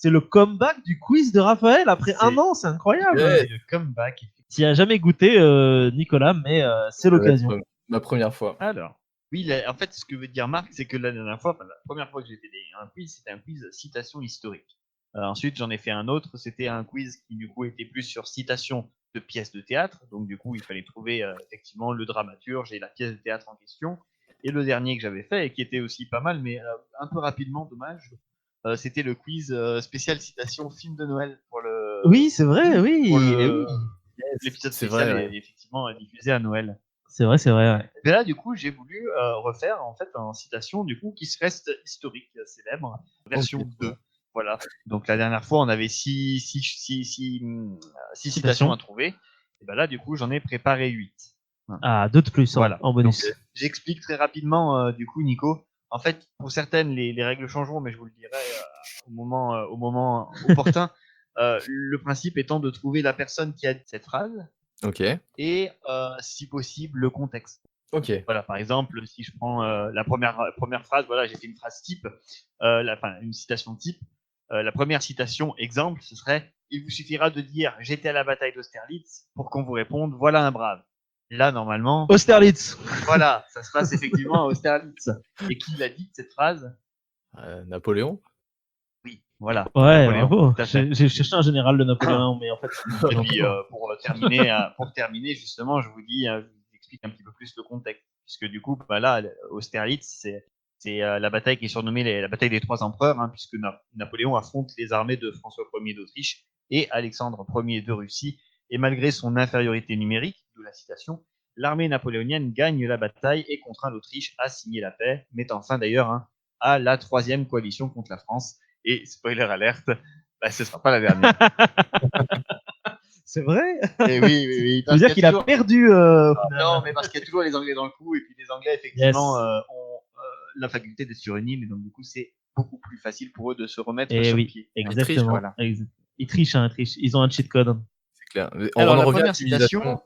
C'est le comeback du quiz de Raphaël après C'est- 1 an, c'est incroyable. Ouais. Le comeback. Tu n'y as jamais goûté, Nicolas, mais c'est l'occasion. Ça va être ma première fois. Alors, oui, en fait, ce que veut dire Marc, c'est que la dernière fois, la première fois que j'ai fait un quiz, c'était un quiz citation historique. Ensuite, j'en ai fait un autre, c'était un quiz qui du coup était plus sur citation de pièces de théâtre. Donc du coup, il fallait trouver effectivement le dramaturge et la pièce de théâtre en question. Et le dernier que j'avais fait, et qui était aussi pas mal, mais un peu rapidement, dommage, c'était le quiz spécial citation film de Noël pour le. Oui, c'est vrai, oui. Pour l'épisode C'est spécial vrai, est effectivement diffusé à Noël. C'est vrai, ouais. Et là, du coup, j'ai voulu refaire en fait une citation du coup qui se reste historique, célèbre, version 2. Voilà. Donc la dernière fois, on avait 6 citations à trouver. Et ben là, du coup, j'en ai préparé 8. Ah, 2 de plus, voilà. en bonus. Donc, j'explique très rapidement, du coup, Nico. En fait, pour certaines, les règles changeront, mais je vous le dirai au moment opportun. Le principe étant de trouver la personne qui a dit cette phrase. Ok. Et si possible, le contexte. Ok. Voilà, par exemple, si je prends la première phrase, voilà, j'ai fait une phrase type, une citation type. La première citation exemple, ce serait « Il vous suffira de dire « J'étais à la bataille d'Austerlitz » pour qu'on vous réponde « Voilà un brave ». Là, normalement... Austerlitz. Voilà, ça se passe effectivement à Austerlitz. Et qui l'a dit, cette phrase? Napoléon. Oui, voilà. Ouais, Napoléon, bravo. tout à fait. J'ai cherché un général de Napoléon, mais en fait... Et puis, pour terminer, justement, je vous explique un petit peu plus le contexte. Puisque du coup, là, Austerlitz, c'est la bataille qui est surnommée la bataille des 3 empereurs, hein, puisque Napoléon affronte les armées de François Ier d'Autriche et Alexandre Ier de Russie. Et malgré son infériorité numérique, d'où la citation, l'armée napoléonienne gagne la bataille et contraint l'Autriche à signer la paix, mettant fin d'ailleurs à la 3e coalition contre la France. Et spoiler alerte, ce ne sera pas la dernière. C'est vrai? Et oui. Ça veut dire qu'il a perdu. Non, mais parce qu'il y a toujours les Anglais dans le coup, et puis les Anglais, effectivement, ont la faculté d'être sur une île, et donc du coup, c'est beaucoup plus facile pour eux de se remettre sur pied. Exactement. Voilà. Ils trichent, ils ont un cheat code. C'est clair. Alors, la première citation...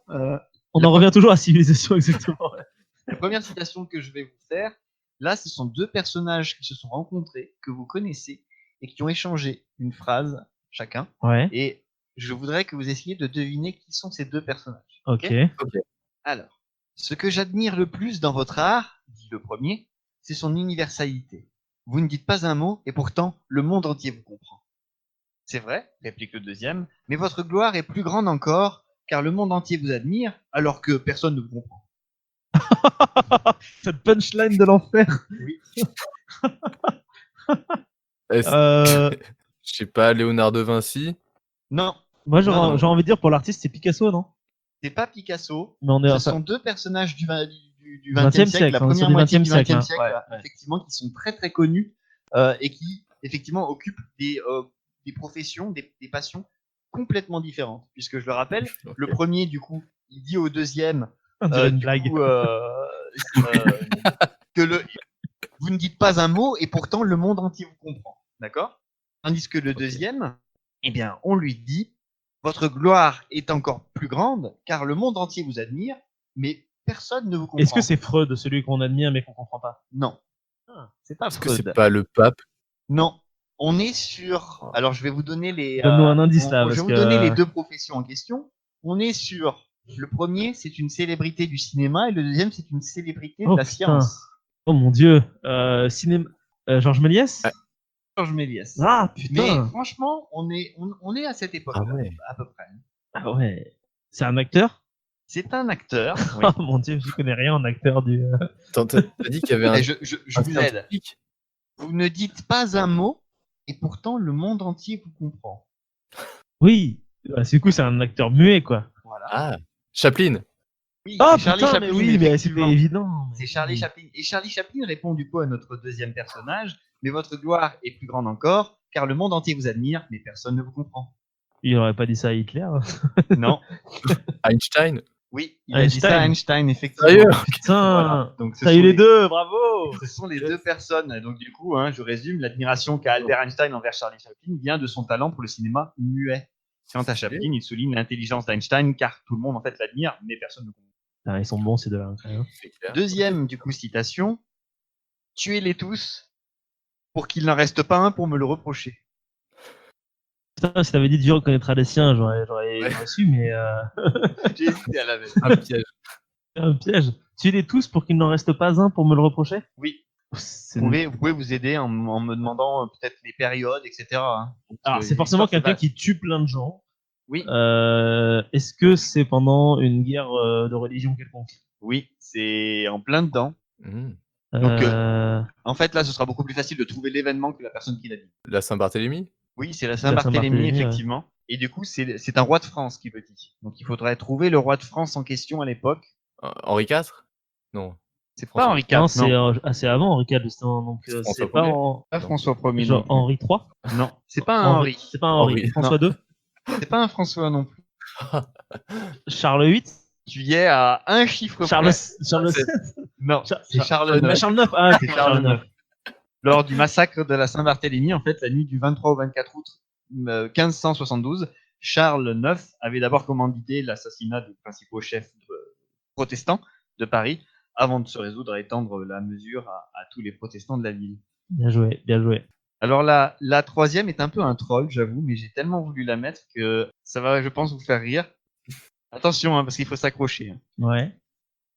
on en revient toujours à Civilisation, exactement. La première citation que je vais vous faire, là, ce sont 2 personnages qui se sont rencontrés, que vous connaissez, et qui ont échangé une phrase chacun. Ouais. Et je voudrais que vous essayiez de deviner qui sont ces 2 personnages. Ok. Alors, ce que j'admire le plus dans votre art, dit le premier, c'est son universalité. Vous ne dites pas un mot, et pourtant, le monde entier vous comprend. C'est vrai, réplique le deuxième, mais votre gloire est plus grande encore, car le monde entier vous admire, alors que personne ne vous comprend. Cette punchline de l'enfer. Oui. Je sais pas, Léonard de Vinci. Non. Moi, j'ai envie de dire pour l'artiste, c'est Picasso, non? C'est pas Picasso. Mais ce sont 2 personnages du XXe siècle, la première moitié du XXe siècle, effectivement, qui sont très très connus et qui effectivement occupent des professions, des passions complètement différentes. Puisque je le rappelle, le premier, du coup, il dit au deuxième une blague. Que vous ne dites pas un mot et pourtant le monde entier vous comprend. D'accord? Tandis que le deuxième, eh bien, on lui dit votre gloire est encore plus grande car le monde entier vous admire, mais personne ne vous comprend. Est-ce que c'est Freud, celui qu'on admire mais qu'on comprend pas? Non. C'est pas Est-ce Freud. que c'est pas le pape? Non. On est sur... Alors, je vais vous donner les... Donne-nous un indice là. Je vais vous donner les 2 professions en question. On est sur... Le premier, c'est une célébrité du cinéma et le deuxième, c'est une célébrité de la science. Oh mon Dieu. Cinéma... Georges Méliès? Georges Méliès. Ah putain. Mais franchement, on est à cette époque-là, à peu près. Ah ouais. C'est un acteur? C'est un acteur. Oui. Oh mon Dieu, je connais rien en acteur du... T'as dit qu'il y avait un... Je vous aide. Vous ne dites pas un mot et pourtant le monde entier vous comprend. Oui. Du coup, c'est un acteur muet, quoi. Voilà. Ah, Chaplin. Oui, Charlie Chaplin, mais oui, mais c'était évident. C'est Charlie Chaplin. Et Charlie Chaplin répond du coup à notre deuxième personnage, mais votre gloire est plus grande encore, car le monde entier vous admire, mais personne ne vous comprend. Il aurait pas dit ça à Hitler. Non. Einstein. Oui, il a dit ça à Einstein, effectivement. Sérieux? Putain. Voilà. Donc, t'as eu les 2, bravo. Ce sont les 2 personnes. Donc du coup, je résume, l'admiration qu'a Albert Einstein envers Charlie Chaplin vient de son talent pour le cinéma muet. Quant à Chaplin, il souligne l'intelligence d'Einstein, car tout le monde en fait l'admire, mais personne ne comprend. Ah, ils sont bons ces 2-là. Deuxième, du coup, citation. Tuez-les tous pour qu'il n'en reste pas un pour me le reprocher. Putain, si t'avais dit Dieu reconnaîtra les siens, j'aurais Ouais. su, mais J'ai hésité à la mettre. Un piège. un piège. Tuez-les tous pour qu'il n'en reste pas un pour me le reprocher. Oui, C'est- vous pouvez vous aider en me demandant peut-être les périodes, etc. hein. Alors, c'est L'histoire, forcément c'est quelqu'un vaste. qui tue plein de gens. Oui, Est-ce que c'est pendant une guerre de religion quelconque? oui, c'est en plein dedans. Mmh. Donc, Euh, En fait, là, ce sera beaucoup plus facile de trouver l'événement que la personne qui l'a dit. La Saint-Barthélemy? Oui, c'est la Saint-Barthélemy, Saint-Barthélemy, ouais. effectivement. Et du coup, c'est un roi de France qui le dit. Donc, il faudrait trouver le roi de France en question à l'époque. Henri IV? Non. C'est pas François. Henri IV, non, non. c'est assez avant Henri IV, justement. Donc, François c'est pas Ier. en... Pas Non. François Ier genre non Henri III. plus. Non, c'est pas un Henri. C'est pas un Henri. Henri. François II. C'est pas un François non plus. Charles VIII. Tu y es à un chiffre Charles près. Charles C'est- VII. Non, c'est Charles Ah, IX. Charles IX. Ah, C'est Charles IX. Lors du massacre de la Saint-Barthélemy, en fait, la nuit du 23 au 24 août 1572, Charles IX avait d'abord commandité l'assassinat des principaux chefs protestants de Paris, avant de se résoudre à étendre la mesure à tous les protestants de la ville. Bien joué, bien joué. Alors la troisième est un peu un troll, j'avoue, mais j'ai tellement voulu la mettre que ça va, je pense, vous faire rire. Attention, hein, parce qu'il faut s'accrocher. Ouais.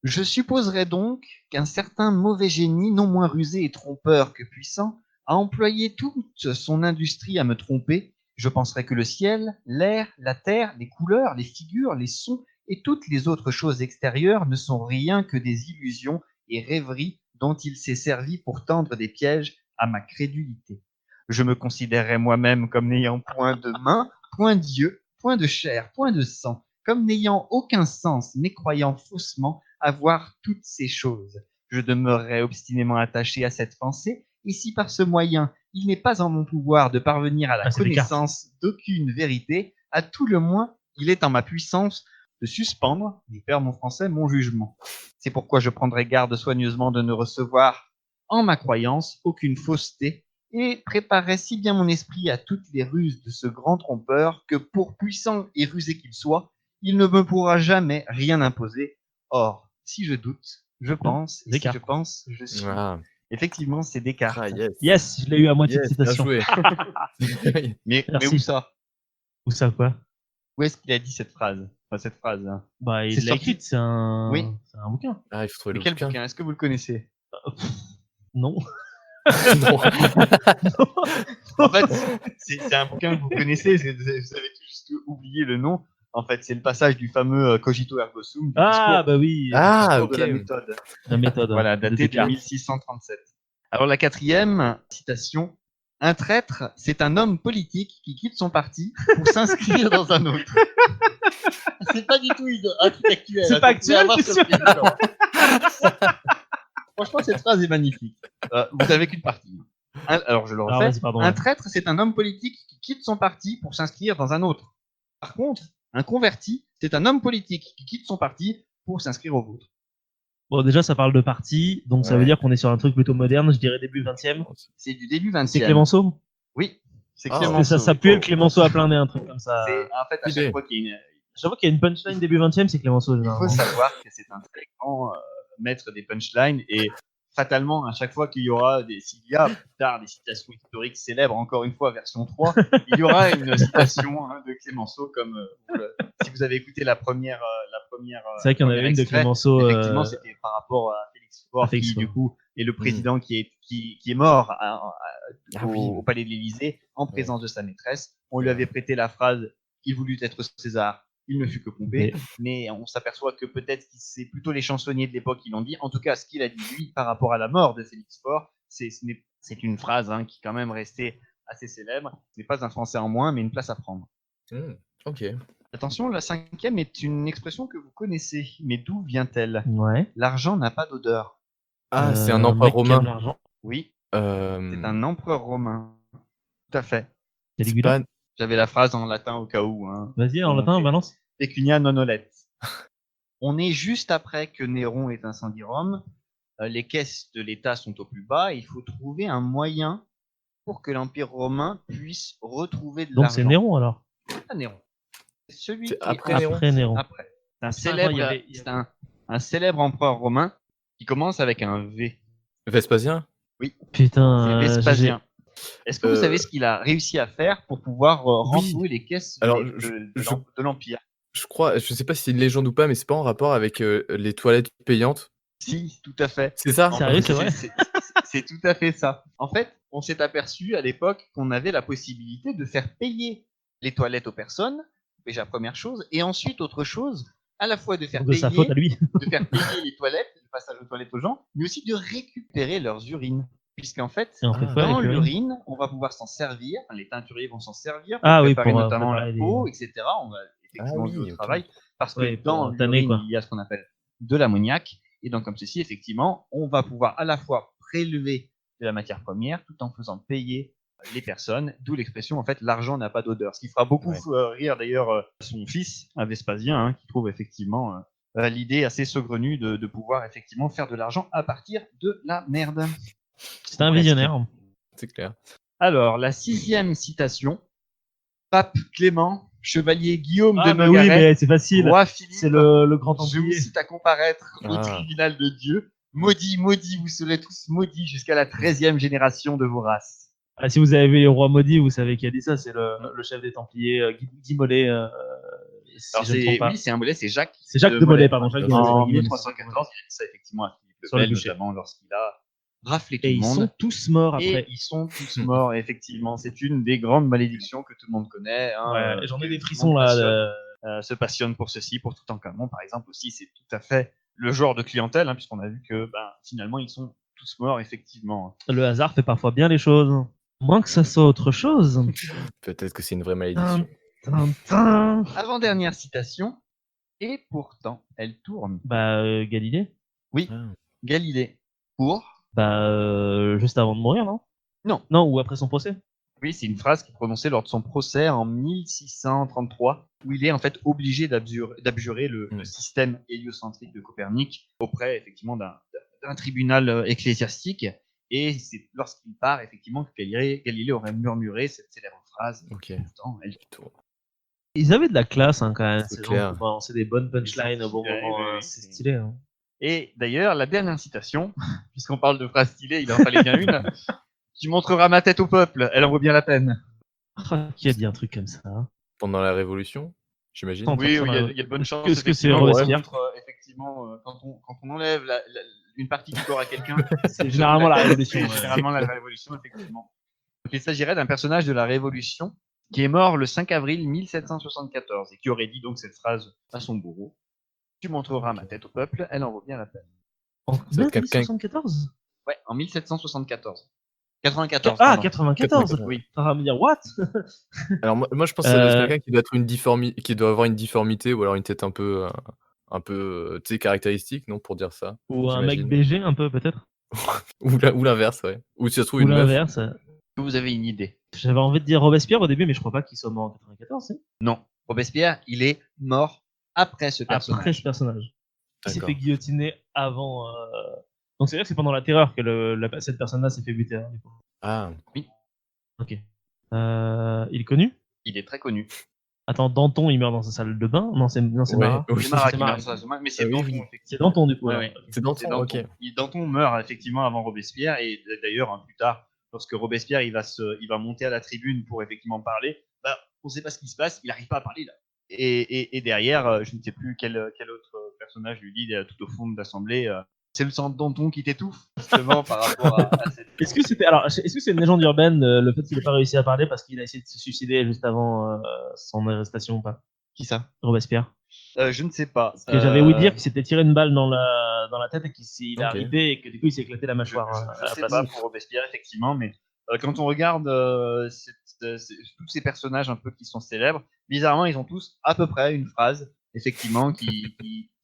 Je supposerais donc qu'un certain mauvais génie, non moins rusé et trompeur que puissant, a employé toute son industrie à me tromper. Je penserais que le ciel, l'air, la terre, les couleurs, les figures, les sons et toutes les autres choses extérieures ne sont rien que des illusions et rêveries dont il s'est servi pour tendre des pièges à ma crédulité. Je me considérerais moi-même comme n'ayant point de main, point d'yeux, point de chair, point de sang, comme n'ayant aucun sens, mais croyant faussement avoir toutes ces choses. Je demeurerai obstinément attaché à cette pensée, et si par ce moyen il n'est pas en mon pouvoir de parvenir à la c'est Descartes. connaissance d'aucune vérité, à tout le moins il est en ma puissance de suspendre, je perds mon français, mon jugement. C'est pourquoi je prendrai garde soigneusement de ne recevoir en ma croyance aucune fausseté, et préparerai si bien mon esprit à toutes les ruses de ce grand trompeur que, pour puissant et rusé qu'il soit, il ne me pourra jamais rien imposer. Or, si je doute, je pense, et si Descartes. je pense, je suis. Ah, Effectivement, c'est Descartes. ah, yes. Yes, je l'ai eu à moitié Yes, de bien citation. joué. Mais Merci. où ça? Ou ça, quoi? Où est-ce qu'il a dit cette phrase? Enfin, cette phrase. Hein. Bah, C'est il l'a sorti- écrite, c'est un... Oui. c'est un bouquin. Ah, il faut trouver Mais le quel bouquin. bouquin? Est-ce que vous le connaissez? Non. Non. En fait, c'est un bouquin que vous connaissez, vous avez juste oublié le nom. En fait, c'est le passage du fameux cogito ergo sum, du Ah, discours, bah oui. Ah, discours ok. de la méthode. La méthode. Voilà, de daté de Descartes. 1637. Alors la quatrième citation, un traître, c'est un homme politique qui quitte son parti pour s'inscrire dans un autre. C'est pas du tout un truc actuel. C'est hein, pas vous pouvez actuel, avoir t'es ce sûr président. Franchement, cette phrase est magnifique. Vous avez qu'une partie. Alors je le Alors, refais. vas-y, pardon. Un traître, c'est un homme politique qui quitte son parti pour s'inscrire dans un autre. Par contre, un converti, c'est un homme politique qui quitte son parti pour s'inscrire au vôtre. Bon, déjà, ça parle de parti, donc ça veut Ouais. dire qu'on est sur un truc plutôt moderne, je dirais début 20e. C'est du début 20e. C'est Clémenceau? Oui, c'est Ah, Clémenceau. Ça pue le Clémenceau à plein nez, un truc comme ça. C'est en fait à Idée. chaque fois qu'il y a une... J'avoue qu'il y a une punchline début 20e, c'est Clémenceau, Il faut généralement. savoir que c'est un très grand maître des punchlines et fatalement, à chaque fois qu'il y aura s'il y a plus tard des citations historiques célèbres, encore une fois version 3, il y aura une citation de Clémenceau comme si vous avez écouté la première C'est vrai qu'il y en avait une de Clémenceau. Effectivement, c'était par rapport à Félix Faure, à Félix qui Faure. du coup est le président qui est mort Ah oui. au palais de l'Élysée en présence de sa maîtresse. On lui avait prêté la phrase « Il voulut être César, il ne fut que Pompée », mais on s'aperçoit que peut-être que c'est plutôt les chansonniers de l'époque qui l'ont dit. En tout cas, ce qu'il a dit lui par rapport à la mort de Félix Faure, c'est une phrase qui est quand même restée assez célèbre. Ce n'est pas un français en moins, mais une place à prendre. Ok. Attention, la cinquième est une expression que vous connaissez, mais d'où vient-elle? Ouais. L'argent n'a pas d'odeur. Ah, c'est un empereur mec qui aime romain. l'argent. Oui, c'est un empereur romain. Tout à fait. Caligula. Pas- J'avais la phrase en latin au cas où. Hein. Vas-y, en Donc, latin, balance. Pecunia non olet. On est juste après que Néron ait incendié Rome. Les caisses de l'État sont au plus bas. Il faut trouver un moyen pour que l'Empire romain puisse retrouver de l'argent. Donc c'est Néron alors. Ah, Néron. Celui C'est qui après est Néron. Après Néron. après. C'est un Attends, célèbre, il y avait- c'est un célèbre empereur romain qui commence avec un V. Vespasien? C'est Putain, Vespasien. Est-ce que vous savez ce qu'il a réussi à faire pour pouvoir renflouer les caisses Alors, de l'Empire? Je crois, je sais pas si c'est une légende ou pas, mais c'est pas en rapport avec les toilettes payantes. Si, tout à fait. C'est ça? Sérieux, c'est vrai? C'est tout à fait ça. En fait, on s'est aperçu à l'époque qu'on avait la possibilité de faire payer les toilettes aux personnes, déjà première chose, et ensuite autre chose, à la fois de faire De sa faute à lui. de faire payer les toilettes, le passage aux toilettes aux gens, mais aussi de récupérer leurs urines. Puisqu'en fait, Et on fait quoi dans avec l'urine? l'urine, on va pouvoir s'en servir, enfin, les teinturiers vont s'en servir pour Ah oui, préparer pour notamment préparer la les- peau, etc. On va effectivement oui, jouer au ok. travail, parce que Ouais, pour dans tanner, l'urine, quoi. il y a ce qu'on appelle de l'ammoniac, et donc comme ceci, effectivement, on va pouvoir à la fois prélever de la matière première, tout en faisant payer les personnes, d'où l'expression, en fait, l'argent n'a pas d'odeur. Ce qui fera beaucoup rire d'ailleurs son fils, Vespasien, hein, qui trouve effectivement l'idée assez saugrenue de pouvoir effectivement faire de l'argent à partir de la merde. C'est un visionnaire. C'est clair. Alors, la 6e citation. Pape Clément, chevalier Guillaume de Ah bah oui, Nogaret, mais c'est facile. roi Philippe, C'est le grand je vous templier. cite à comparaître au Ah. tribunal de Dieu. Maudit, maudit, vous serez tous maudits jusqu'à la 13e génération de vos races. Ah, si vous avez vu les rois maudits, vous savez qui a dit ça. C'est le chef des Templiers, Guy Mollet. Si Alors, je ne me trompe pas. c'est un Mollet, c'est Jacques. C'est Jacques de Mollet, pardon. Jacques de Mollet. En Il est- 1314, il a dit ça effectivement à Philippe le Sur le Bel, bûcher. notamment lorsqu'il a raflé tout Et le ils monde. sont tous morts Et après. ils sont tous morts, effectivement. C'est une des grandes malédictions que tout le monde connaît. Hein. Ouais, j'en ai des Tout le frissons monde là. se passionne pour ceci, pour Toutankhamon, par exemple, aussi. C'est tout à fait le genre de clientèle, hein, puisqu'on a vu que finalement, ils sont tous morts, effectivement. Le hasard fait parfois bien les choses. Moins que ça soit autre chose. Peut-être que c'est une vraie malédiction. Tintin. Avant-dernière citation, et pourtant, elle tourne. Galilée. Oui, Ah. Galilée. Pour Juste avant de mourir, non? Non. Non, ou après son procès. Oui, c'est une phrase qui est prononcée lors de son procès en 1633, où il est en fait obligé d'abjurer le système héliocentrique de Copernic auprès effectivement d'un tribunal ecclésiastique. Et c'est lorsqu'il part effectivement que Galilée aurait murmuré cette célèbre phrase. Ok. Pourtant, elle tourne. Ils avaient de la classe hein, quand même. C'est Ces clair. gens qui balançaient des bonnes punchlines au bon stylé, moment. oui, C'est oui. stylé. Hein. Et d'ailleurs, la dernière citation, puisqu'on parle de phrases stylées, il en fallait bien une. Tu montreras ma tête au peuple, elle en vaut bien la peine. Ah, qui a dit un truc comme ça hein? Pendant la Révolution, j'imagine. Tant- Oui, ça il va. y a de bonnes chances. Est-ce que c'est effectivement, Robespierre effectivement, quand on enlève une partie du corps à quelqu'un, C'est généralement la Révolution. c'est ouais. généralement la Révolution, effectivement. Donc, il s'agirait d'un personnage de la Révolution qui est mort le 5 avril 1774 et qui aurait dit donc cette phrase à son bourreau. Tu montreras ma tête au peuple, elle en vaut bien la peine. En Ça va être quelqu'un- 1974 Ouais, en 1774. 94. Ah, pardon. 94 Oui. Ça va me dire, what? Alors moi je pense que ça doit être quelqu'un qui doit être qui doit avoir une difformité ou alors une tête un peu tu sais caractéristique, non, pour dire ça. Ou un mec J'imagine. BG un peu peut-être? Ou l'inverse, ouais. Ou si ça se trouve Ou une meuf. l'inverse. Est-ce que vous avez une idée? J'avais envie de dire Robespierre au début, mais je crois pas qu'il soit mort en 94. C'est Non. Robespierre, il est mort après ce personnage. après ce personnage. Il s'est D'accord. fait guillotiner avant. Donc c'est vrai que c'est pendant la terreur que cette personne-là s'est fait buter. Hein, du coup. Ah, Ok. Il est connu? Il est très connu. Attends, Danton, il meurt dans sa salle de bain? Non, c'est ouais. Marat. Oui. C'est Marat qui Marat. meurt, ça, mais c'est Oui, Danton, oui. effectivement. C'est Danton du coup. Ouais, alors. ouais. C'est dans C'est ton, ok. Danton meurt effectivement avant Robespierre et d'ailleurs hein, plus tard, lorsque Robespierre il va monter à la tribune pour effectivement parler, on ne sait pas ce qui se passe, il n'arrive pas à parler là. Et derrière, je ne sais plus quel autre personnage lui dit tout au fond de l'assemblée, c'est le sang de Danton qui t'étouffe justement par rapport à cette. Est-ce que c'est une légende urbaine le fait qu'il n'ait pas réussi à parler parce qu'il a essayé de se suicider juste avant son arrestation ou pas? Qui ça? Robespierre. Je ne sais pas. Parce que j'avais ouï dire qu'il s'était tiré une balle dans la tête et qu'il est Ok. arrivé et que du coup il s'est éclaté la Je mâchoire. ne à la sais place. pas pour Robespierre, effectivement, mais quand on regarde tous ces personnages un peu qui sont célèbres, bizarrement, ils ont tous à peu près une phrase, effectivement, qui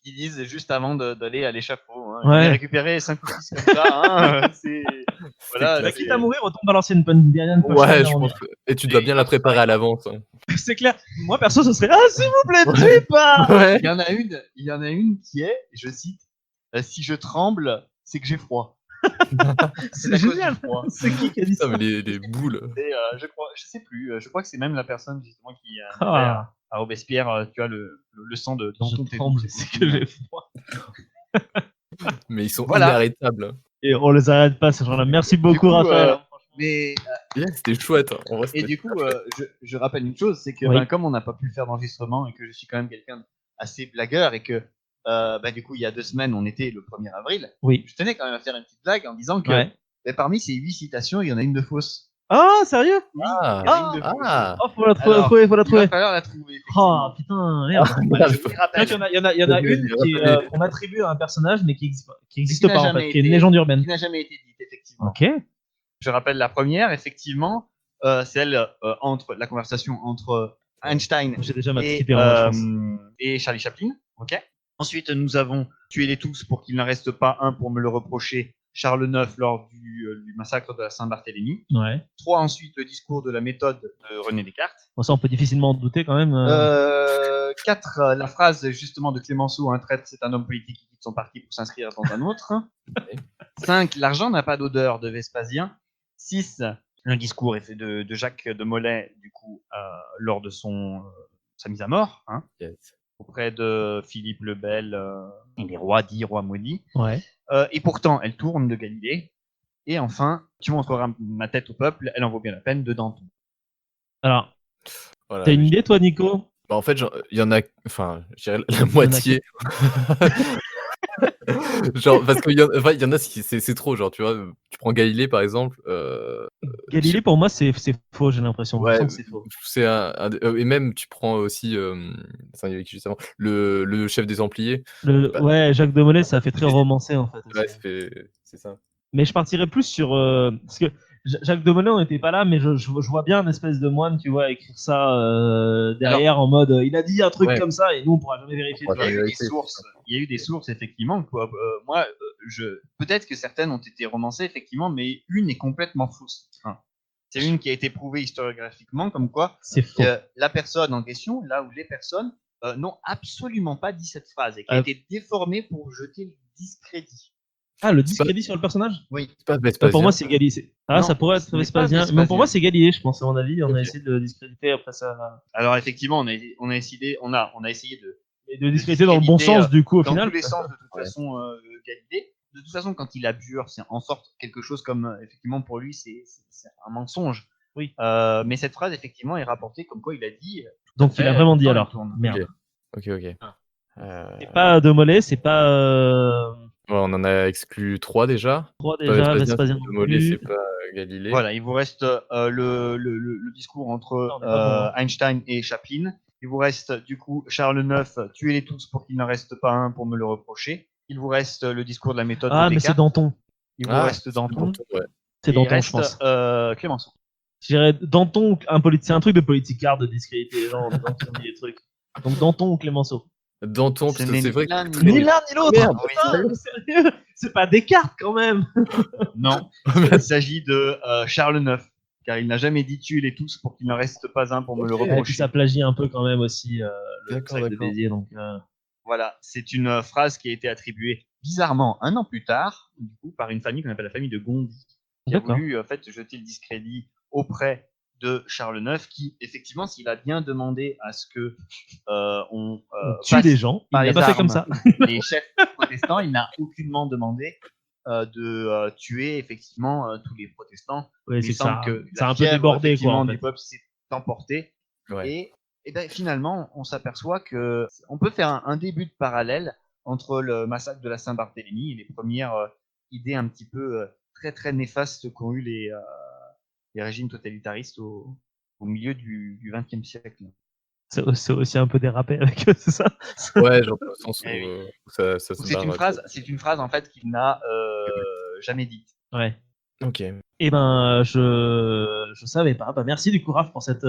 disent juste avant d'aller à l'échafaud. Hein. Ouais. J'en ai récupéré 5 ou 6 comme ça. Hein, voilà, Bah, c'est- quitte à mourir, on tombe à l'ancienne dernière Ouais, je pense que... Et tu dois bien la préparer à l'avance. Hein. C'est clair. Moi perso, ce serait s'il vous plaît, ne tuez pas. Ouais. Il y en a une qui est, je cite, si je tremble, c'est que j'ai froid. C'est à cause génial. du froid. C'est qui a dit ça? Putain, mais les boules. Et, je sais plus, je crois que c'est même la personne justement qui a Ah. à Robespierre, tu vois, le sang de Danton. Je tremble, c'est que j'ai froid. Mais ils sont Voilà. inarrêtables. Et on les arrête pas ces gens-là. Merci beaucoup, coup, Raphaël. Mais C'était chouette. En vrai, Et c'était du coup, je rappelle une chose, c'est que Oui. comme on n'a pas pu faire d'enregistrement et que je suis quand même quelqu'un assez blagueur et que du coup, il y a 2 semaines, on était le 1er avril, Oui. je tenais quand même à faire une petite blague en disant que Ouais. parmi ces 8 citations, il y en a une de fausse. Ah, sérieux? Oui, Ah. il y en a une de fausse. Ah. Oh, faut la trouver, Alors, faut la il va trouver. falloir la trouver, Oh, effectivement. putain, merde. Voilà, je je vous y Tiens, rappelle. qu'il y en a une qu'on attribue à un personnage, mais qui existe n'a pas, en jamais fait, qui est une été- légende urbaine. Qui n'a jamais été dite, effectivement. Ok. Je rappelle la première, effectivement, celle entre la conversation entre Einstein J'ai déjà ma et, petite idée en moi, je pense. et Charlie Chaplin. Ok. Ensuite, nous avons tué-les tous pour qu'il n'en reste pas un pour me le reprocher. Charles IX lors du massacre de la Saint-Barthélemy. Ouais. 3, ensuite, le discours de la méthode de René Descartes. Bon, ça, on peut difficilement en douter quand même. 4, la phrase justement de Clémenceau, un traître, c'est un homme politique qui quitte son parti pour s'inscrire dans un autre. 5, l'argent n'a pas d'odeur de Vespasien. 6, le discours est fait de Jacques de Molay, du coup, lors de sa mise à mort, hein, Yes. auprès de Philippe le Bel et les rois dits, rois maudits. Ouais. Et pourtant, elle tourne de Galilée. Et enfin, tu montreras ma tête au peuple, elle en vaut bien la peine, de Danton. Alors, Voilà, t'as une idée, toi, Nico? Bah, en fait, il y en a, enfin, je dirais la moitié. Genre, parce qu'il y en a, c'est trop, genre, tu vois, tu prends Galilée, par exemple. Galilée, pour moi, c'est faux, j'ai l'impression. Ouais, Je sens que c'est faux. c'est et même, tu prends aussi, enfin, il y avait qui juste avant, le chef des Templiers. Bah, Ouais, Jacques de Molay, ça fait très romancé, en fait. Ouais, aussi. c'est ça. Mais je partirais plus sur. Parce que Jacques de Molay, on n'était pas là, mais je vois bien une espèce de moine, tu vois, écrire ça derrière en mode il a dit un truc Ouais. comme ça et nous, on pourra jamais vérifier. On tu pourra vois. jamais Il y a eu des sources, effectivement. Quoi. Moi, peut-être que certaines ont été romancées, effectivement, mais une est complètement fausse. Enfin, c'est une qui a été prouvée historiographiquement, comme quoi C'est faux. la personne en question, là où les personnes n'ont absolument pas dit cette phrase et qui a été déformée pour jeter le discrédit. Ah, le discrédit sur le personnage? Oui. C'est pas Vespasien. Pour moi, c'est Galilée. Ah, Non, ça pourrait être ce n'est Vespasien. pas Mais pour moi, c'est Vespasien. Galilée, je pense, à mon avis. On Ok. a essayé de le discréditer après ça. Alors, effectivement, on a essayé de Et de discréditer dans le bon sens, du coup, au dans final. tous les sens, de toute Ouais. façon, Galilée. De toute façon, quand il abjure, c'est en sorte quelque chose comme, effectivement, pour lui, c'est un mensonge. Oui. Mais cette phrase, effectivement, est rapportée comme quoi il a dit. Donc, il a vraiment dit alors. Merde. Ok. C'est pas de Molay, c'est pas. Ouais, on en a exclu 3 déjà. 3 Pas déjà, Vespasien de non Mollet, plus. c'est pas Galilée. Voilà, il vous reste le discours entre Non, on est pas bon, hein. Einstein et Chaplin. Il vous reste, du coup, Charles IX, tuez-les tous pour qu'il n'en reste pas un pour me le reprocher. Il vous reste le discours de la méthode Ah, de mais c'est Descartes. Danton. Il vous reste Danton. Ouais. C'est Et il Danton, reste je pense. Clémenceau. Je dirais Danton, c'est un truc de politicard de discréditer les gens en disant qu'ils ont dit des trucs. Donc Danton ou Clémenceau. Danton, Ce putain, n'est c'est vrai. ni l'un ni Mais- Ni l'un ni l'autre. Merde. Putain, mais sérieux, c'est pas Descartes quand même. Non, il s'agit de Charles IX, car il n'a jamais dit tuez-les tous pour qu'il n'en reste pas un pour me le Et puis reprocher. ça plagie un peu quand même aussi le D'accord, sac de d'accord. Béziers. Donc, Voilà, c'est une phrase qui a été attribuée bizarrement un an plus tard, du coup, par une famille qu'on appelle la famille de Gondi, qui a D'accord. voulu en fait jeter le discrédit auprès de Charles IX, qui effectivement, s'il a bien demandé à ce que on on tue passe des gens. Il par l'a les pas fait comme ça. les chefs protestants, il n'a aucunement demandé de tuer effectivement tous les protestants. Ouais, Il c'est semble ça. que Ça a la un peu fièvre, débordé quoi. effectivement, En du fait. peuple s'est emporté. Ouais. Et ben, finalement, on s'aperçoit que on peut faire un début de parallèle entre le massacre de la Saint-Barthélemy et les premières idées un petit peu très très néfastes qu'ont eu les régimes totalitaristes au milieu du XXe siècle. C'est aussi un peu dérapé avec eux, c'est ça. Ouais, genre dans le sens où Eh oui. ça se C'est barre. c'est une phrase en fait qu'il n'a jamais dite. Ouais. Ok. Eh ben, je savais pas. Bah, merci du coup, Raph, pour cette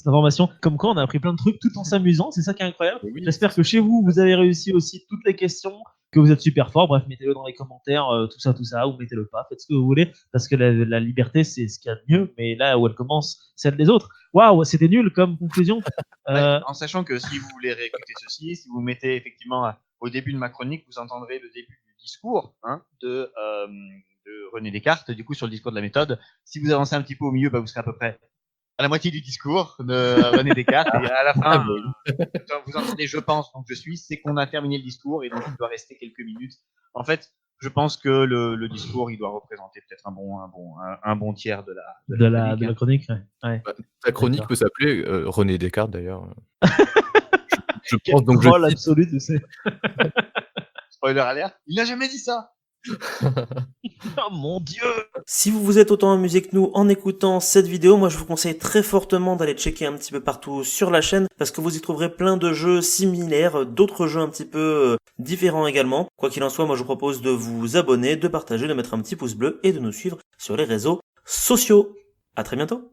information. Comme quoi, on a appris plein de trucs tout en s'amusant. C'est ça qui est incroyable. Oui. J'espère que chez vous, vous avez réussi aussi toutes les questions, que vous êtes super fort. Bref, mettez-le dans les commentaires, tout ça, ou mettez-le pas. Faites ce que vous voulez, parce que la liberté, c'est ce qu'il y a de mieux. Mais là où elle commence, c'est des autres. Waouh, c'était nul comme conclusion. En sachant que si vous voulez réécouter ceci, si vous mettez effectivement au début de ma chronique, vous entendrez le début du discours de René Descartes, du coup sur le discours de la méthode. Si vous avancez un petit peu au milieu, vous serez à peu près à la moitié du discours de René Descartes, et à la fin, vous entendez je pense, donc je suis, c'est qu'on a terminé le discours, et donc il doit rester quelques minutes. En fait, je pense que le discours, il doit représenter peut-être un bon tiers de la chronique. Ouais. Bah, ta chronique D'accord. peut s'appeler René Descartes d'ailleurs. Je Quel pense donc troll je cite. absolu, tu sais. Spoiler alert, il n'a jamais dit ça. Oh mon Dieu! Si vous vous êtes autant amusé que nous en écoutant cette vidéo, moi je vous conseille très fortement d'aller checker un petit peu partout sur la chaîne parce que vous y trouverez plein de jeux similaires, d'autres jeux un petit peu différents également. Quoi qu'il en soit, moi je vous propose de vous abonner, de partager, de mettre un petit pouce bleu et de nous suivre sur les réseaux sociaux. À très bientôt!